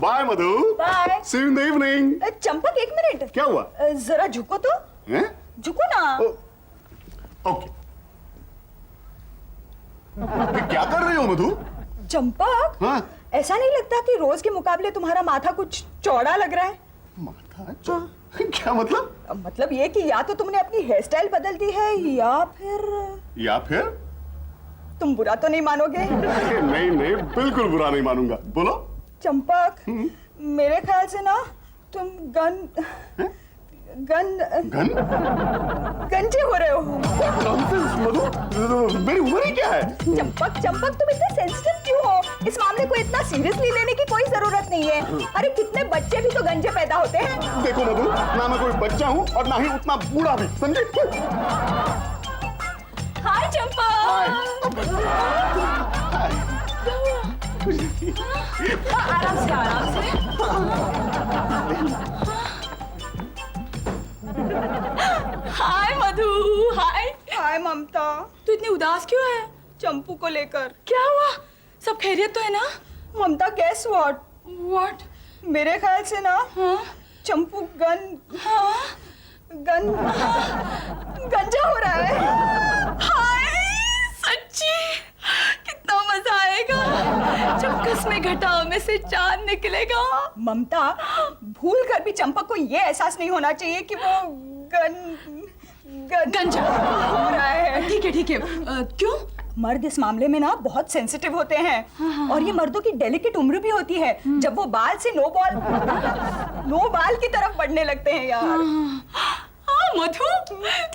Bye Madhu. Bye. See you in the evening. Champak एक मिनट। क्या हुआ? जरा झुको तो। हैं? झुको ना। ओके। क्या कर रही हो मधु? चंपक, हाँ? ऐसा नहीं लगता कि रोज के मुकाबले तुम्हारा माथा कुछ चौड़ा लग रहा है? माथा? क्या मतलब? मतलब ये कि या तो तुमने अपनी हेयर स्टाइल बदल दी है या फिर तुम बुरा तो नहीं मानोगे? नहीं नहीं, बिल्कुल बुरा नहीं मानूंगा। बोलो। चंपक, मेरे ख्याल से ना तुम गंजे हो रहे हो। मधु, मेरी उम्र ही क्या है? चंपक तुम इतने सेंसिटिव क्यों हो? इस मामले को इतना सीरियसली लेने की कोई जरूरत नहीं है। अरे कितने बच्चे भी तो गंजे पैदा होते हैं। देखो मधु, ना मैं कोई बच्चा हूँ और ना ही उतना बूढ़ा भी, समझे? हाय चंपक। आराम से। हाय मधु। हाय ममता। तू इतनी उदास क्यों है? चंपू को लेकर। क्या हुआ? सब खैरियत तो है ना? ममता, गेस व्हाट? मेरे ख्याल से ना चंपू गंजा हो रहा है। हाय, सच्ची? कितना मजा आएगा जब कसमें घटाओं में से चांद निकलेगा। ममता, भूल कर भी चंपक को ये एहसास नहीं होना चाहिए कि वो गंजा हो रहा है। ठीक है। क्यों? मर्द इस मामले में ना बहुत सेंसिटिव होते हैं। और ये मर्दों की डेलिकेट उम्र भी होती है जब वो बाल से नो बाल की तरफ बढ़ने लगते हैं यार। मधु,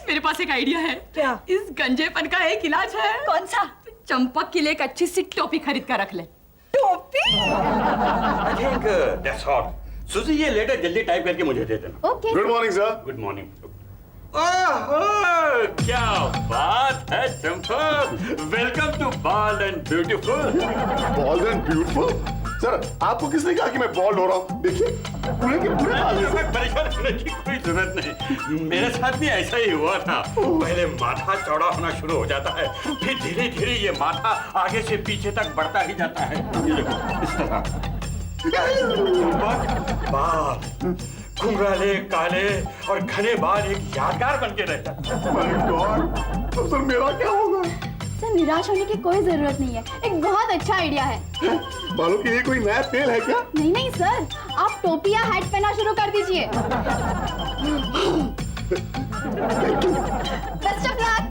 मेरे पास एक आइडिया है। क्या? इस गंजेपन का एक इलाज है। कौन सा? चंपक के लिए एक अच्छी सी टोपी खरीद कर रख ले। टोपी? I think that's all. सुजी, ये लेटर जल्दी टाइप करके मुझे दे देना। Okay. Good morning sir. Good morning. क्या बात है Champak, welcome to bald and beautiful. Bold and beautiful? Sir, आपको किसने कहा कि मैं बॉल्ड हो रहा हूँ? देखिए, पूरे के पूरे हाल में। परेशान होने की कोई जरूरत नहीं, मेरे साथ भी ऐसा ही हुआ था। पहले माथा चौड़ा होना शुरू हो जाता है, फिर धीरे धीरे ये माथा आगे से पीछे तक बढ़ता ही जाता है। ये देखो, इस तरह बाल घुंघराले, काले और घने बाल एक यादगार बन के रहता है। माय गॉड, तो सर मेरा क्या होगा? सर, निराश होने की कोई जरूरत नहीं है, एक बहुत अच्छा आइडिया है। बालों के लिए कोई नया तेल है क्या? नहीं सर, आप टोपी या हैट पहनना शुरू कर दीजिए। Best of luck.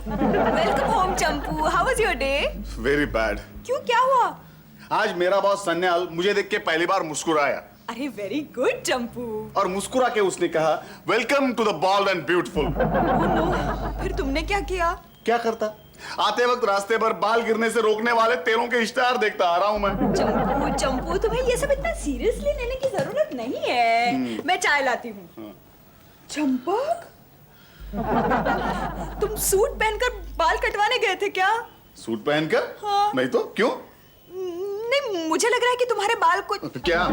Welcome home Champu. How was your day? Very bad. क्यों, क्या हुआ? आज मेरा बॉस सन्याल मुझे देख के पहली बार मुस्कुराया अरे वेरी गुड चंपू। और मुस्कुरा के उसने कहा, welcome to the bold and beautiful. फिर तुमने क्या किया? क्या करता? आते वक्त रास्ते पर बाल गिरने से रोकने वाले तेलों के इश्तेहार देखता आ रहा हूं मैं। चंपू, तुम्हें ये सब इतना सीरियसली लेने की जरूरत नहीं है। मैं चाय लाती हूँ। चंपक, तुम सूट पहनकर बाल कटवाने गए थे क्या? सूट पहनकर? हाँ। नहीं तो क्यों? नहीं, मुझे लग रहा है कि तुम्हारे बाल कुछ क्या?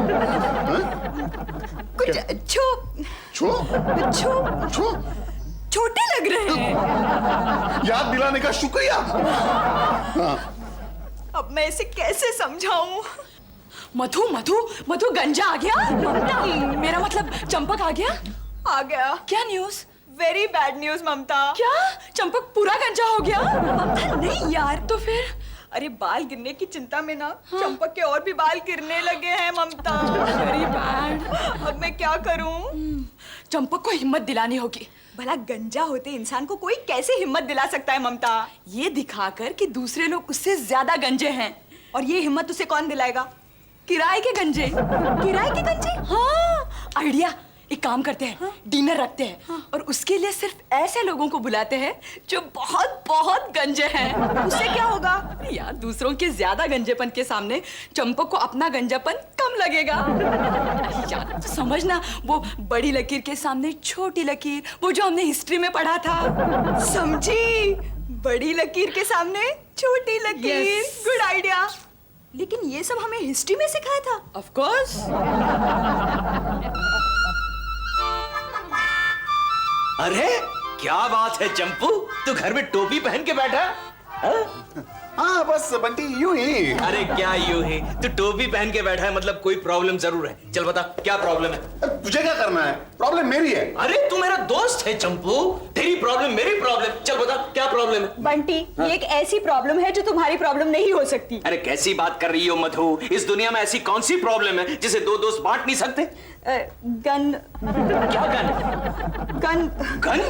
छोटे लग रहे हैं। याद दिलाने का शुक्रिया। अब मैं इसे कैसे समझाऊं? मधु गंजा आ गया। मेरा मतलब चंपक आ गया। आ गया। क्या न्यूज़? वेरी बैड न्यूज ममता। क्या? चंपक पूरा गंजा हो गया? ममता नहीं यार। तो फिर? अरे बाल गिरने की चिंता में ना चंपक के और भी बाल गिरने लगे हैं ममता। Very bad. अब मैं क्या करूं? चंपक को हिम्मत दिलानी होगी। भला गंजा होते इंसान को कोई कैसे हिम्मत दिला सकता है ममता? ये दिखाकर कि दूसरे लोग उससे ज्यादा गंजे हैं। और ये हिम्मत उसे कौन दिलाएगा? किराए के गंजे। किराए के गंजे? हाँ, आइडिया। एक काम करते हैं, डिनर रखते हैं और उसके लिए सिर्फ ऐसे लोगों को बुलाते हैं जो बहुत बहुत गंजे हैं। उससे क्या होगा? यार, दूसरों के ज्यादा गंजेपन के सामने चंपक को अपना गंजापन कम लगेगा। यार, तो समझना, वो बड़ी लकीर के सामने छोटी लकीर, वो जो हमने हिस्ट्री में पढ़ा था। समझी? बड़ी लकीर के सामने छोटी लकीर। Yes. Good idea. लेकिन ये सब हमें हिस्ट्री में सिखाया था। Of course. अरे क्या बात है चंपू, तू घर में टोपी पहन के बैठा है? हाँ? हाँ बस बंटी यूं ही। अरे क्या यूं है, तू टोपी पहन के बैठा है मतलब कोई प्रॉब्लम जरूर है। चल बता क्या प्रॉब्लम है? तुझे क्या करना है? प्रॉब्लम मेरी है। अरे तू मेरा दोस्त है चंपू, तेरी प्रॉब्लम मेरी प्रॉब्लम। चल बता क्या प्रॉब्लम है? बंटी, ये एक ऐसी प्रॉब्लम है जो तुम्हारी प्रॉब्लम नहीं हो सकती। अरे कैसी बात कर रही हो मधु, इस दुनिया में ऐसी कौन सी प्रॉब्लम है जिसे दो दोस्त बांट नहीं सकते? गन क्या गन? Gun gun?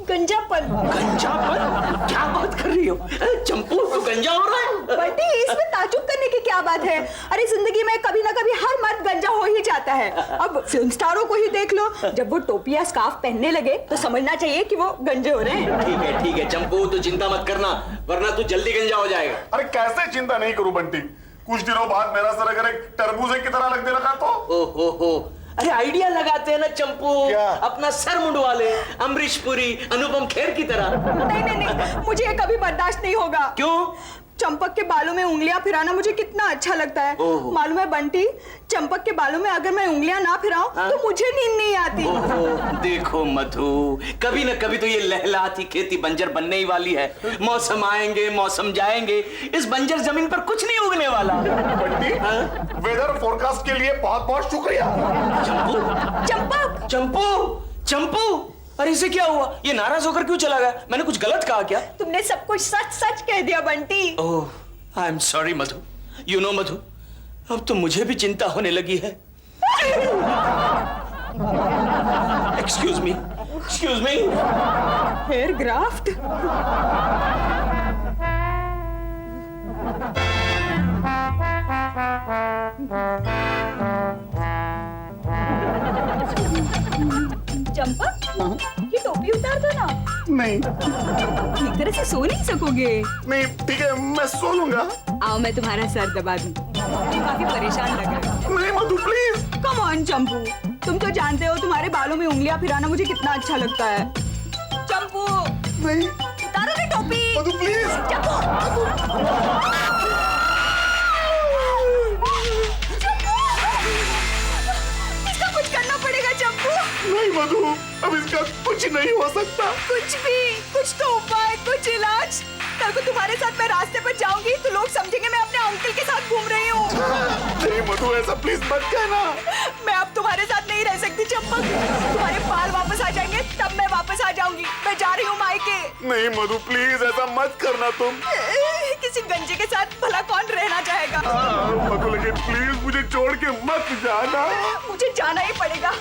गंजापन। गंजापन? क्या बात कर रही हो चंपू, तू गंजा हो रहा है? बंटी, इसमें ताजुब करने की क्या बात है? अरे जिंदगी में कभी ना कभी हर मर्द गंजा हो ही जाता है। अब फिल्म स्टारों को ही देख लो, जब वो टोपी या स्कार्फ पहनने लगे तो समझना चाहिए कि वो गंजे हो रहे हैं। ठीक है चंपू, तू चिंता मत करना, वरना तू जल्दी गंजा हो जाएगा। अरे कैसे चिंता नहीं करूं बंटी, कुछ दिनों बाद मेरा सर अगर एक तरबूजे की तरह लगने लगा तो। ओहो, अरे आइडिया लगाते हैं ना चंपू, क्या? अपना सर मुंडवा ले, अमरीश पुरी, अनुपम खेर की तरह। नहीं, मुझे ये कभी बर्दाश्त नहीं होगा। क्यों? चंपक के बालों में उंगलियां फिराना मुझे कितना अच्छा लगता है। ओहो। मालूम है बंटी, चंपक के बालों में अगर मैं उंगलियां ना फिराऊं तो मुझे नींद नहीं आती। ओहो, देखो मधु, कभी न कभी तो ये लहलहाती खेती बंजर बनने ही वाली है। मौसम आएंगे, मौसम जाएंगे, इस बंजर जमीन पर कुछ नहीं उगने वाला। बंटी, वेदर फोरकास्ट के लिए बहुत बहुत शुक्रिया। चंपक, चंपू, अरे इसे क्या हुआ? ये नाराज होकर क्यों चला गया? मैंने कुछ गलत कहा क्या? तुमने सब कुछ सच सच कह दिया Bunty. Oh, I am sorry Madhu. You know Madhu, अब तो मुझे भी चिंता होने लगी है। Excuse me. Hair graft? Champak, ये टोपी उतार दो ना। नहीं ठीक तरह से सो नहीं सकोगे। नहीं, ठीक है मैं सो लूंगा। आओ मैं तुम्हारा सर दबा दूं। काफी परेशान लग रहे हो। नहीं मधु प्लीज। कम ऑन चंपू, तुम तो जानते हो तुम्हारे बालों में उंगलियां फिराना मुझे कितना अच्छा लगता है। चंपू, नहीं उतारो ना टोपी। मधु प्लीज। इसका कुछ करना पड़ेगा चंपू। नहीं मधु, अब इसका कुछ नहीं हो सकता। कुछ भी, कुछ तो उपाय, कुछ इलाज। कल को तुम्हारे साथ मैं रास्ते पर जाऊंगी तो लोग समझेंगे मैं अपने अंकल के साथ घूम रही हूँ। नहीं मधु, ऐसा प्लीज मत कहना। मैं अब तुम्हारे साथ नहीं रह सकती चंपक। तुम्हारे बाल वापस आ जाएंगे तब मैं वापस आ जाऊंगी। मैं जा रही हूँ मायके। नहीं मधु प्लीज ऐसा मत करना तुम। किसी गंजे के साथ भला कौन रहना चाहेगा? मधु लेकिन प्लीज मुझे छोड़ के मत जाना। मुझे जाना ही पड़ेगा।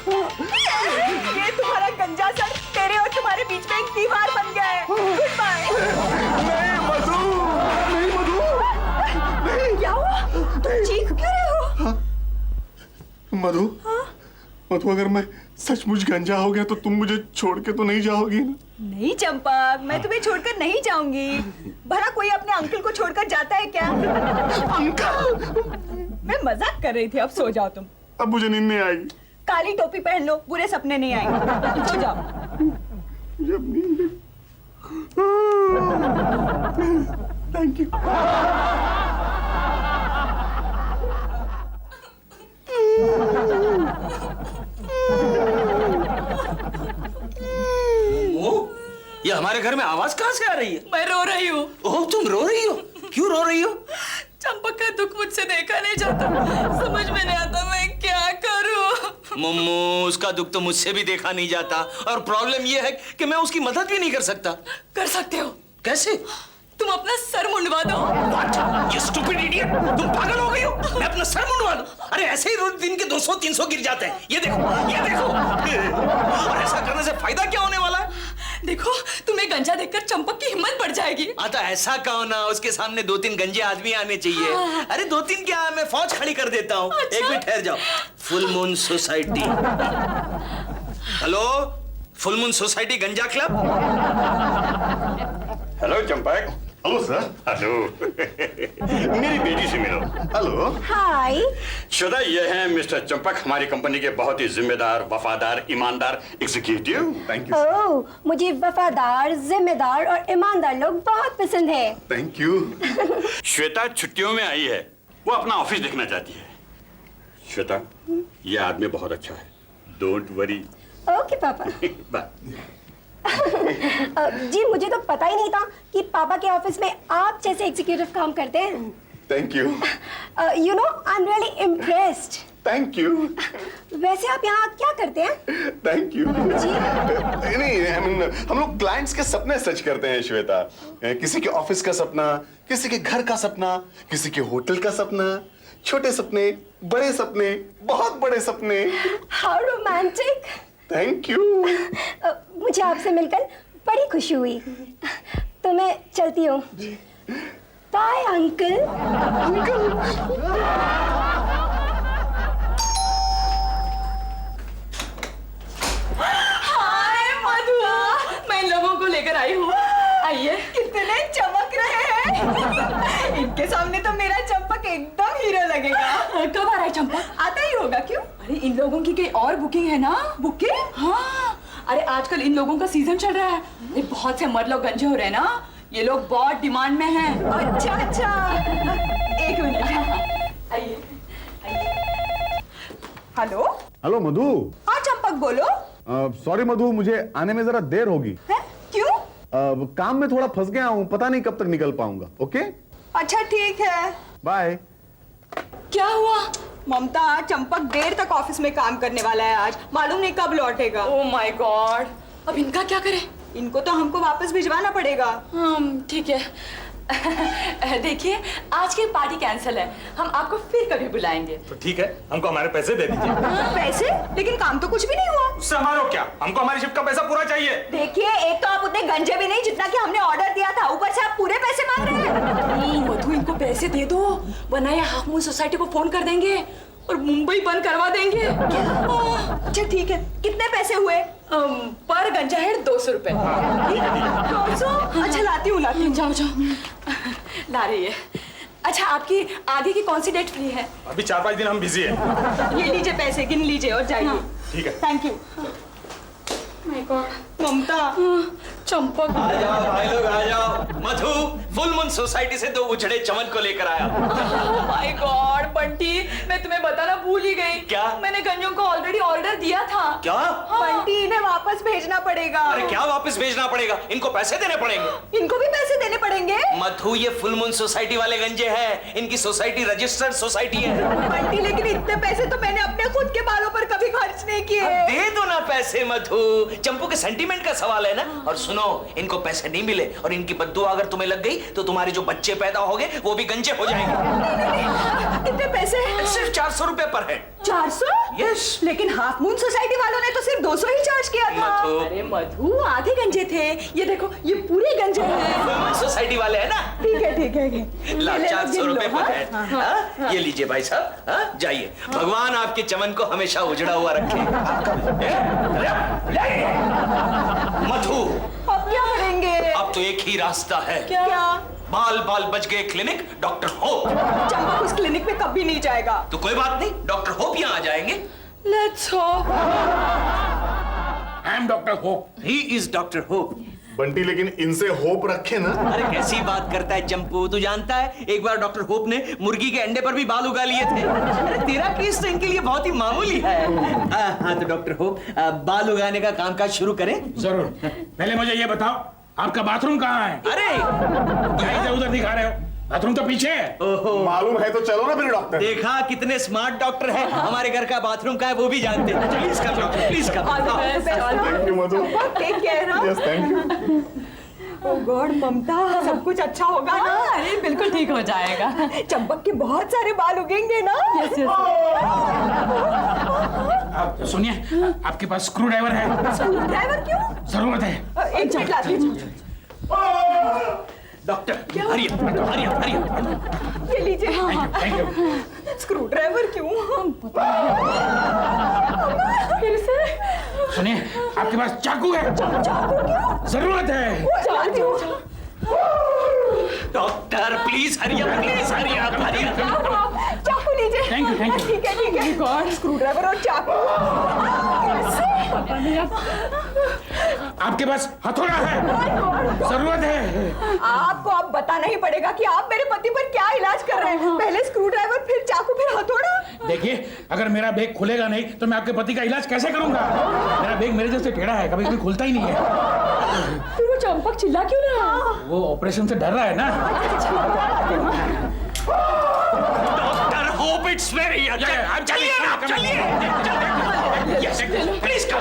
ये तुम्हारा गंजा सर तेरे और तुम्हारे बीच में एक दीवार बन गया है। Goodbye. नहीं मधु, नहीं मधु, नहीं। क्या हुआ? तुम चीख क्यों रहे हो? मधु, मधु अगर मैं सचमुच गंजा हो गया तो तुम मुझे छोड़ के तो नहीं जाओगी ना? नहीं चंपक, मैं तुम्हें छोड़कर नहीं जाऊंगी। भला कोई अपने अंकल को छोड़कर जाता है क्या? अंकल, मैं मजाक कर रही थी। अब सो जाओ तुम। अब मुझे नींद नहीं आएगी। काली टोपी पहन लो, बुरे सपने नहीं आएंगे। सो जाओ। जब नींद थैंक यू। ये हमारे घर में आवाज कहाँ से आ रही है? मैं रो रही हूँ। ओह, तुम रो रही हो? क्यों रो रही हो? चंपक का दुख मुझसे देखा नहीं जाता। समझ में नहीं आता मैं क्या करूँ। मुम्मू, उसका दुख तो मुझसे भी देखा नहीं जाता, और प्रॉब्लम ये है कि मैं उसकी मदद भी नहीं कर सकता। कर सकते हो। कैसे? तुम अपना सर मुंडवा दो। What? You stupid idiot! तुम पागल हो गई हो? मैं अपना सर मुंडवा लूं? अरे ऐसे ही रोज दिन के 200-300 गिर जाते हैं। ये देखो। और ऐसा करने से फायदा क्या होने वाला है? देखो, तुम्हें गंजा देखकर चंपक की हिम्मत बढ़ जाएगी। हाँ तो ऐसा कहो ना, उसके सामने 2-3 गंजे आदमी आने चाहिए। हाँ। अरे 2-3 क्या, मैं फौज खड़ी कर देता हूँ। अच्छा? एक मिनट ठहर जाओ। Full moon society. Hello, full moon society गंजा club. Hello Champak. Hello sir. Hello. मेरी बेटी से मिलो। हेलो। हाय। श्वेता, ये हैं मिस्टर चंपक, हमारी कंपनी के बहुत ही जिम्मेदार, वफादार, ईमानदार एग्जीक्यूटिव। Thank you. ओह, मुझे वफादार, जिम्मेदार और ईमानदार लोग बहुत पसंद है। Thank you. श्वेता छुट्टियों में आई है, वो अपना ऑफिस देखना चाहती है। श्वेता, ये आदमी बहुत अच्छा है, डोंट वरी। ओके पापा। बाय। जी मुझे तो पता ही नहीं था कि पापा के ऑफिस में आप जैसे एग्जीक्यूटिव काम करते हैं। Thank you. You know I am really impressed. Thank you. वैसे आप यहाँ क्या करते हैं? Thank you. जी नहीं, I mean, हम लोग क्लाइंट्स के सपने सच करते हैं श्वेता। किसी के ऑफिस का सपना, किसी के घर का सपना, किसी के होटल का सपना, छोटे सपने, बड़े सपने, बहुत बड़े सपने। How romantic. Thank you. मुझे आपसे मिलकर बड़ी खुशी हुई। तो मैं चलती हूँ। Bye uncle. हाय मधु, मैं इन लोगों को लेकर आई हूँ। आइए। कितने चमक रहे हैं। इनके सामने तो मेरा चंपक एकदम हीरो लगेगा। कब आ रहा है चंपक? आता ही होगा। क्यों? अरे इन लोगों की कोई और बुकिंग है ना? बुकिंग? हाँ, अरे आजकल इन लोगों का सीजन चल रहा है। अरे बहुत से मर्द लोग गंजे हो रहे हैं ना, ये लोग बहुत डिमांड में हैं। अच्छा अच्छा, एक मिनट। आइए। हेलो। हेलो मधु। हाँ चंपक बोलो। सॉरी मधु, मुझे आने में जरा देर होगी। है? क्यों? काम में थोड़ा फंस गया हूँ, पता नहीं कब तक निकल पाऊंगा। ओके अच्छा ठीक है। बाय। क्या हुआ? ममता, चंपक देर तक ऑफिस में काम करने वाला है आज, मालूम नहीं कब लौटेगा। ओह माय गॉड, अब इनका क्या करें? इनको तो हमको वापस भिजवाना पड़ेगा। ठीक है। देखिए, आज की पार्टी कैंसिल है, हम आपको फिर कभी बुलाएंगे। तो ठीक है, हमको हमारे पैसे दे दीजिए। पैसे? लेकिन काम तो कुछ भी नहीं हुआ। उससे हमारा क्या, हमको हमारी शिफ्ट का पैसा पूरा चाहिए। देखिए, एक तो आप उतने गंजे भी नहीं जितना कि हमने ऑर्डर दिया था, ऊपर से आप पूरे पैसे मांग रहे हैं। मधु, इनको पैसे दे दो, वरना ये हाफ मून सोसाइटी को फोन कर देंगे और मुंबई बंद करवा देंगे। अच्छा ठीक है, कितने पैसे हुए? पर गंजा हेड 200 रुपए। 200? अच्छा लाती हूँ। जाओ जाओ, ला रही है। अच्छा, आपकी आगे की कौन सी डेट फ्री है? अभी 4-5 दिन हम बिजी हैं। ये लीजिए पैसे, गिन लीजिए और जाइए। ठीक है। Thank you. माय गॉड, ममता, चंपक। आ जाओ भाई लोग, आ जाओ। मधु फुल मून सोसाइटी से 2 उछड़े चमन को लेकर आया। माय गॉड बंटी, मैं तुम्हें बताना भूल ही गई। क्या? मैंने गंजों को ऑलरेडी ऑर्डर दिया था। क्या? बंटी इन्हें वापस भेजना पड़ेगा। अरे क्या वापस भेजना पड़ेगा? इनको पैसे देने पड़ेंगे। इनको भी पैसे देने पड़ेंगे? मधु, ये फुल मून सोसाइटी वाले गंजे हैं, इनकी सोसाइटी रजिस्टर्ड सोसाइटी है। बंटी, लेकिन इतने पैसे तो मैंने अपने खुद के बालों पर कभी खर्च नहीं किए। दे दो ना पैसे मधु, चंपू के सेंटीमेंट का सवाल है ना। और सुनो, इनको पैसे नहीं मिले और इनकी बद्दुआ अगर तुम्हें लग गई तो तुम्हारे जो बच्चे पैदा होंगे वो भी गंजे हो जाएंगे। कितने पैसे? सिर्फ 400 रुपए पर है। 400? यस। लेकिन हाफ मून सोसाइटी वालों ने तो सिर्फ 200 ही चार्ज किया था। मधु, अरे मधु, आधे गंजे थे, ये देखो ये पूरे गंजे हैं। फुल मून सोसाइटी वाले है ना। ठीक है ठीक है। ला, ये ले लो, 400 गिन लो, रुपए पर है। हाँ? हाँ? ये लीजिए भाई साहब, हाँ? जाइए, भगवान आपके चमन को हमेशा उजड़ा हुआ रखे। मधु, अब क्या करेंगे? अब तो एक ही रास्ता है। क्या? बाल बाल बच गए क्लिनिक डॉक्टर होप। चंपक उस क्लिनिक में कभी नहीं जाएगा। तो कोई बात नहीं, डॉक्टर होप यहाँ आ जाएंगे। Let's hope. I am doctor hope. He is doctor hope. Bunty, लेकिन इनसे होप रखे ना। अरे कैसी बात करता है चंपू, तू जानता है एक बार डॉक्टर होप ने मुर्गी के अंडे पर भी बाल उगा लिए थे। अरे तेरा केस तो इनके लिए बहुत ही मामूली है। हाँ तो डॉक्टर होप, बाल उगाने का कामकाज शुरू करें। जरूर। पहले मुझे ये बताओ, आपका बाथरूम कहाँ है? अरे क्या इधर उधर दिखा रहे हो? बाथरूम तो पीछे है। मालूम है तो चलो ना फिर डॉक्टर। देखा कितने स्मार्ट डॉक्टर हैं, हमारे घर का बाथरूम का है वो भी जानते हैं। Please come doctor, please come. Thank you Madhu. Take care. Yes, thank you. Oh God Mamta, सब कुछ अच्छा होगा ना? अरे बिल्कुल ठीक हो जाएगा। चंपक के बहुत सारे बाल उगेंगे ना? Yes yes. आप सुनिए, आपके पास स्क्रू ड्राइवर है? स्क्रू ड्राइवर क्यों? जरूरत है। एक मिनट लाती हूँ। डॉक्टर हरिया हरिया हरिया। ये लीजिए। Thank you. स्क्रू ड्राइवर क्यों? फिर से सुनिए, आपके पास चाकू है? चाकू क्यों? जरूरत है। लाती हूँ। डॉक्टर प्लीज हरिया, प्लीज हरिया हरिया। चाकू लीजिए। Thank you, thank you. ठीक है ठीक है। गॉड, स्क्रू ड्राइवर और चाकू। आपके पास हथौड़ा है? जरूरत है। आपको अब बताना ही पड़ेगा कि आप मेरे पति पर क्या इलाज कर रहे हैं। पहले स्क्रू ड्राइवर, फिर चाकू, फिर हथौड़ा। देखिए, अगर मेरा बैग खुलेगा नहीं तो मैं आपके पति का इलाज कैसे करूंगा? मेरा बैग मेरे जैसे टेढ़ा है, कभी कभी खुलता ही नहीं है। फिर वो चंपक चिल्ला क्यों रहा? वो ऑपरेशन से डर रहा है ना। डॉक्टर होप इट्स वेरी चलिए ना, चलिए प्लीज कम।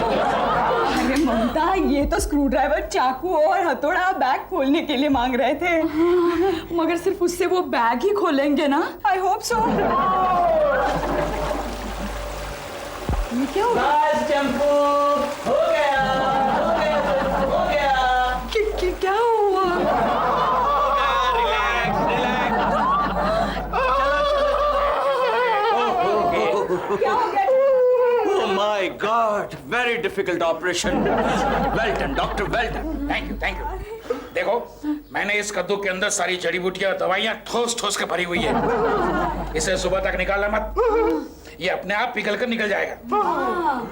अरे ममता, ये तो स्क्रू ड्राइवर, चाकू और हथौड़ा बैग खोलने के लिए मांग रहे थे। मगर सिर्फ उससे वो बैग ही खोलेंगे ना? I hope so. ये क्या हुआ? बस चंपू, हो गया, हो गया, हो गया। क्या हुआ? Relax, relax. क्या हो गया? Oh my God, very difficult operation. Well done, doctor, well done. Thank you, thank you. देखो, मैंने इस कद्दू के अंदर सारी जड़ी बूटियां दवाइयां ठोस ठोस के भरी हुई है। इसे सुबह तक निकालना मत, ये अपने आप पिघल कर निकल जाएगा।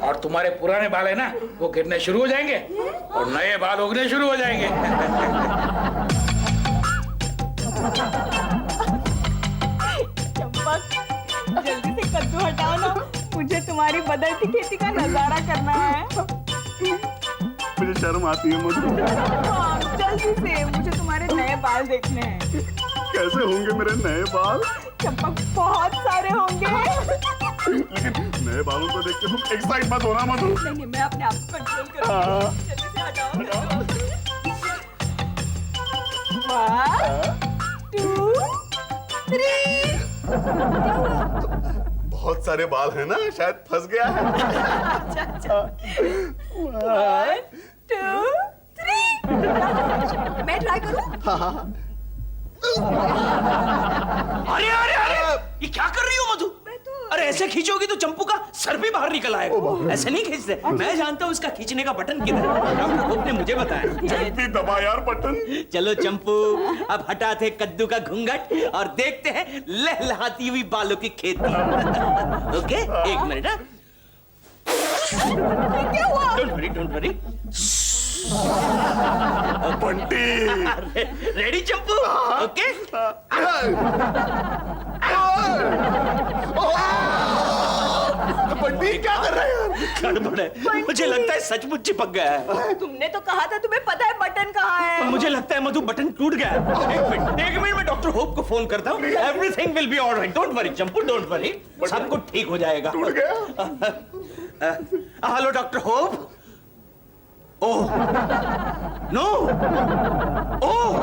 और तुम्हारे पुराने बाल है ना, वो गिरने शुरू हो जाएंगे और नए बाल उगने शुरू हो जाएंगे। चंपक, जल्दी से कद्दू हटाओ ना, मुझे तुम्हारी बदलती खेती का नजारा करना है। मुझे शर्म आती है मधु। हाँ, जल्दी से, मुझे तुम्हारे नए बाल देखने हैं। कैसे होंगे मेरे नए बाल? चंपक, बहुत सारे होंगे। लेकिन नए बालों को देख के तुम एक्साइट मत होना मधु। नहीं, मैं अपने आप को कंट्रोल करूंगी। जल्दी से हटाओ। 1, 2, 3। बहुत सारे बाल हैं ना, शायद फंस गया है। 1, 2, 3। मैं ट्राई करूं? अरे अरे अरे, ये क्या कर रही हो मधु? अरे ऐसे खींचोगी तो चंपू का सर भी बाहर निकल आएगा। ऐसे नहीं खींचते। मैं जानता हूँ उसका खींचने का बटन किधर है। डॉक्टर होप ने मुझे बताया। जल्दी दबा यार बटन। चलो चंपू, अब हटाते कद्दू का घूंघट और देखते हैं लहलहाती हुई बालों की खेती। ओके, एक मिनट। क्या हुआ? Don't worry, don't worry. Bunty. Ready Champu? Okay. Bunty क्या कर रहा है यार? गड़बड़ है, मुझे लगता है सचमुच चिपक गया है। तुमने तो कहा था तुम्हें पता है बटन कहाँ है। मुझे लगता है मधु बटन टूट गया है। एक मिनट मैं डॉक्टर होप को फोन करता हूँ। Everything will be alright, don't worry Champu, don't worry, सब कुछ ठीक हो जाएगा। टूट गया? Hello doctor hope. Oh no, oh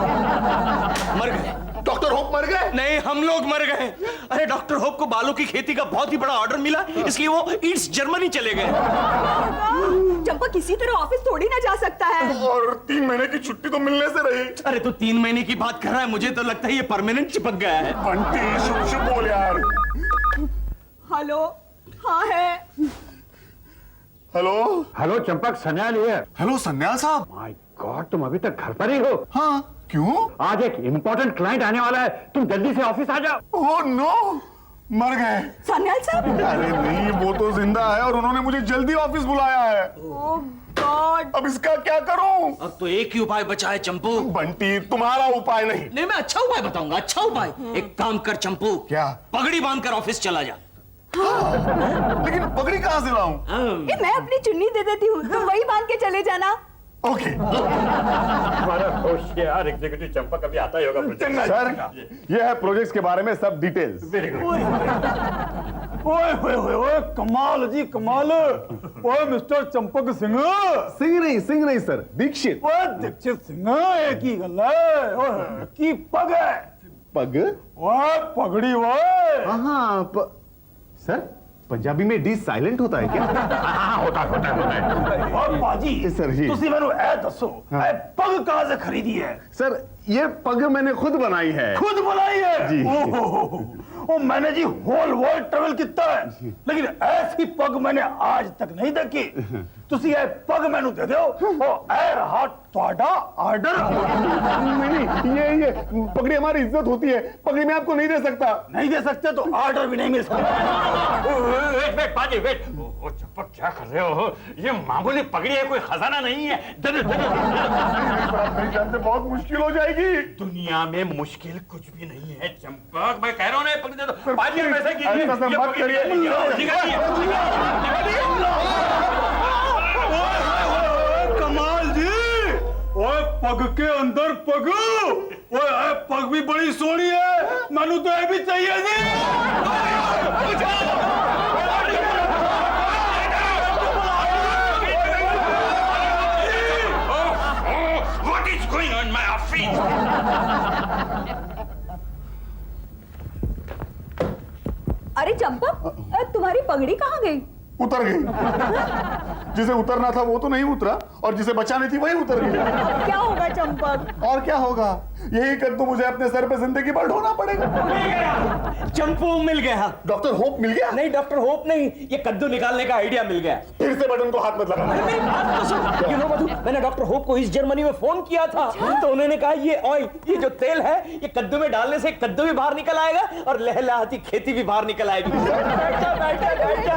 मर गए। डॉक्टर होप मर गए? नहीं, हम लोग मर गए। अरे डॉक्टर होप को बालों की खेती का बहुत ही बड़ा ऑर्डर मिला, इसलिए वो ईस्ट जर्मनी चले गए। चंपक किसी तरह ऑफिस थोड़ी ना जा सकता है। और 3 महीने की छुट्टी तो मिलने से रही। अरे तो 3 महीने की बात कर रहा है, मुझे तो लगता है ये परमानेंट चिपक गया है। बंटी शुभ शुभ बोल यार। हेलो, हाँ है। Hello hello Champak, Sanyal here. Hello Sanyal साहब। माय गॉड, तुम अभी तक घर पर ही हो? हाँ, क्यों? आज एक इम्पोर्टेंट क्लाइंट आने वाला है, तुम जल्दी से ऑफिस आ जाओ। ओह नो, मर गए? सन्याल साहब? अरे नहीं, वो तो जिंदा है और उन्होंने मुझे जल्दी ऑफिस बुलाया है। ओह गॉड, अब इसका क्या करूं? अब तो एक ही उपाय बचा है चंपू। बंटी, तुम्हारा उपाय नहीं। नहीं, मैं अच्छा उपाय बताऊंगा, अच्छा उपाय। एक काम कर चंपू, क्या? पगड़ी बांधकर ऑफिस चला जा। लेकिन पगड़ी कहां से लाऊं? ये मैं अपनी चुन्नी दे देती हूँ, तुम वही बांध के चले जाना। ओके। हमारा होशियार एग्जीक्यूटिव चंपक अभी आता ही होगा प्रोजेक्ट। सर, ये है प्रोजेक्ट्स के बारे में सब डिटेल्स। Very good. ओए होए होए ओए, कमाल जी कमाल। ओए मिस्टर चंपक सिंह। सिंह नहीं सर, दीक्षित। ओए दीक्षित सिंह, एक ही गल है। ओए की पग है। पग? ओए पगड़ी ओए। हाँ, सर पंजाबी में डी साइलेंट होता है क्या? हाँ, होता है। ओए बाजी, सर जी। तुसी मैनू ए दसो, ए पग कहां से खरीदी है? सर ये पग मैंने खुद बनाई है। खुद बनाई है जी। ओ मैंने जी होल वर्ल्ड ट्रेवल किया है, लेकिन ऐसी पग मैंने आज तक नहीं देखी। तुसी ये पग मैनू दे दो, ओ ए रहा ਤੁਹਾਡਾ आर्डर। नहीं, ये पगड़ी हमारी इज्जत होती है, पगड़ी मैं आपको नहीं दे सकता। नहीं दे सकते तो आर्डर भी नहीं मिल सकता। वेट बाजी वेट। ओ चंपक क्या कर रहे हो? ये मामूली पगड़ी है, कोई खजाना नहीं है। नहीं जानते, बहुत मुश्किल हो जाएगी। दुनिया में मुश्किल कुछ भी नहीं है चंपक, मैं कह रहा हूँ ना, पगड़ी दे दो। बाजी पैसे की ऐसा सब मत करिए। कमाल जी, पग के अंदर पग। ओए पग भी बड़ी सोहनी है, मैनू तो ये भी चाहिए What is going on in my office? अरे चंपक, तुम्हारी पगड़ी कहाँ गई? उतर गई। जिसे उतरना था वो तो नहीं उतरा, और जिसे बचानी थी वही उतर गई। अब क्या होगा चंपक? और क्या होगा, यही कद्दू मुझे अपने सर पे जिंदगी भर ढोना पड़ेगा। चंपू मिल गया। डॉक्टर होप मिल गया? नहीं डॉक्टर होप नहीं, ये कद्दू निकालने का आइडिया मिल गया। फिर से बटन को हाथ मत लगाना। मेरी बात तो सुन। You know, मधु, मैंने डॉक्टर होप को इस जर्मनी में फोन किया था, तो उन्होंने कहा ये ऑयल, ये जो तेल है, ये कद्दू में डालने से कद्दू भी बाहर निकल आएगा और लहलहाती खेती भी बाहर निकल आएगी। बैठा बैठा बैठा।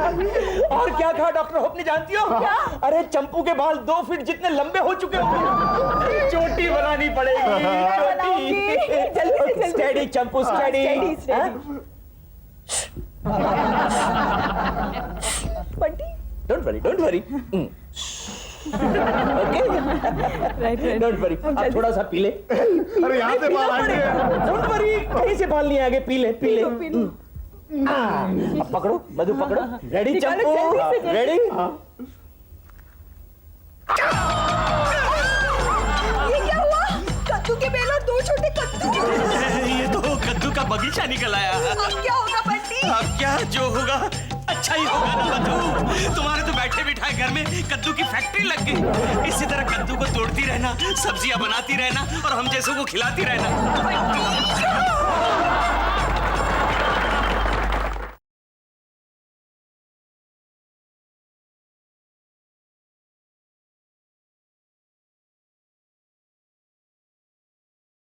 और क्या कहा डॉक्टर होप ने, जानती हो? क्या? अरे चंपू के बाल 2 फीट जितने लंबे हो चुके होंगे, चोटी बनानी पड़ेगी। Steady Champu, steady. Don't worry, don't worry. Okay, don't worry. आप थोड़ा सा पी ले। अरे यहाँ से बाल आएंगे। डोंट वरी, कहीं से बाल नहीं आगे, पी ले, पी ले। अब पकड़ो मधु, पकड़ो। रेडी चंपू, रेडी? ये क्या हुआ? कद्दू के बेल और 2 छोटे कद्दू। ये तो कद्दू का बगीचा निकल आया। अब क्या होगा बंटी? अब क्या जो होगा अच्छा ही होगा ना मधु। तुम्हारे तो बैठे बिठाए घर में कद्दू की फैक्ट्री लग गई। इसी तरह कद्दू को तोड़ती रहना, सब्जियां बनाती रहना और हम जैसों को खिलाती रहना।